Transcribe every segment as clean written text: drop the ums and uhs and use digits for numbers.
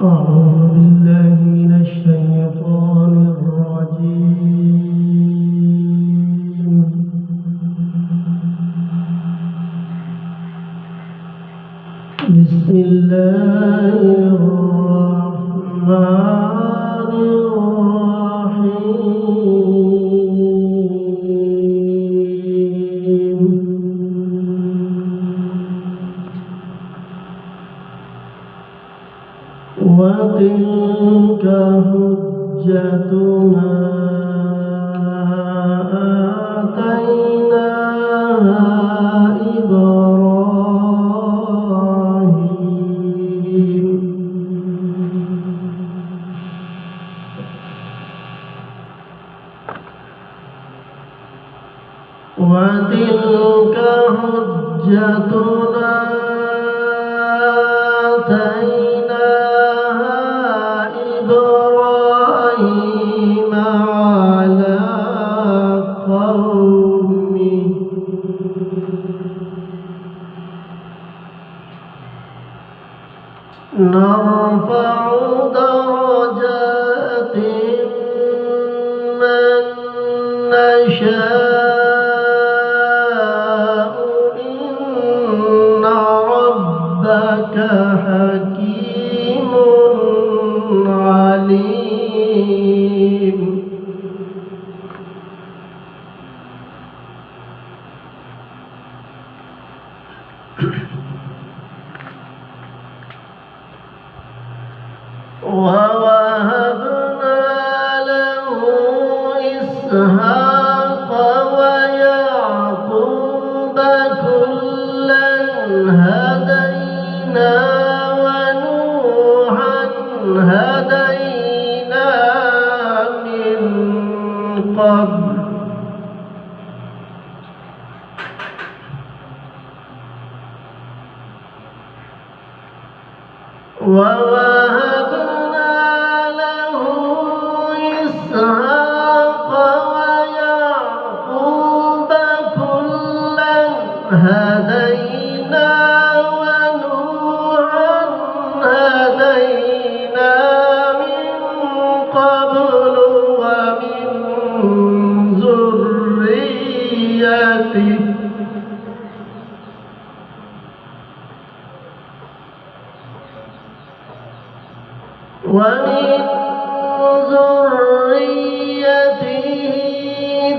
أعوذ بالله من الشيطان الرجيم. بسم الله الرحمن الرحيم. وتلك حجتنا آتيناها إبراهيم. وتلك حجتنا آتيناها إبراهيم على قومه نرفع درجات من نشاء إن ربك حكيم عليم. ووهبنا له إسحاق ويعقوب كلا هدينا ونوحا هدينا من قبل ووهبنا له إسحاق ويعقوب كلا هدينا ونوحا هدينا من قبل ومن ذريته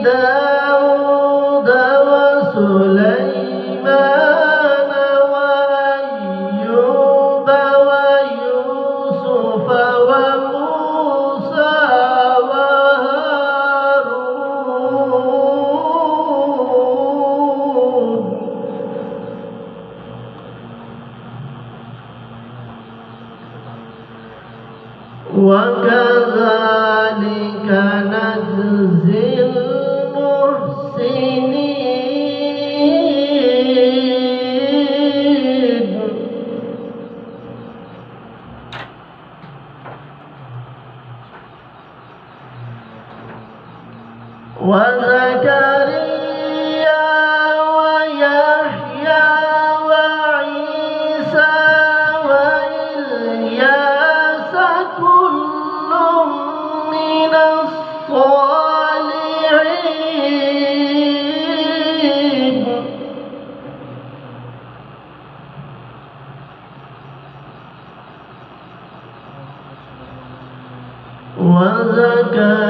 داود وسليمان وأيوب ويوسف وموسى وهارون. وكذلك نجزي المحسنين. وزكريا ويحيى وعيسى وإلياس كل من الصالحين.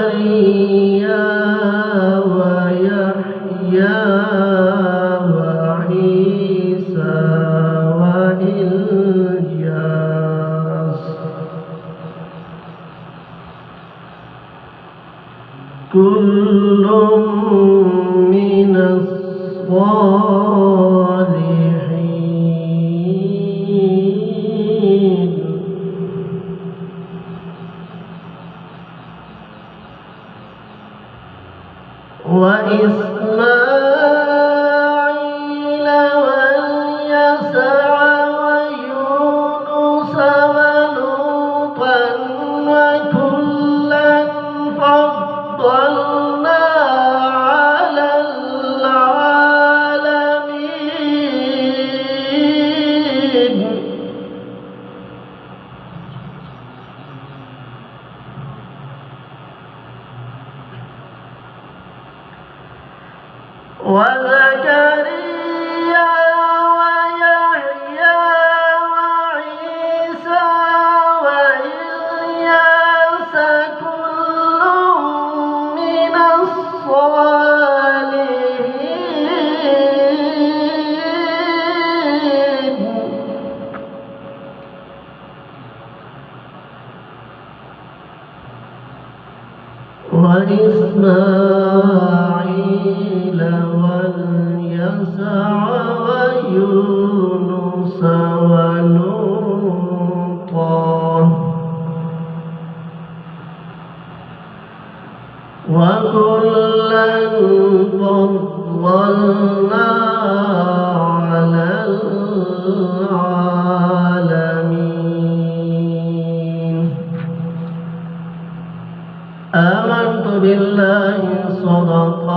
وزكريا ويحيى وعيسى وإلياس كل من الصالحين. وإسماعيل واليسع ويونس ولوطا وكلا فضلنا وإسماعيل واليسع ويونس ولوطا وكلا فضلنا على العالمين. آمنت بالله صدق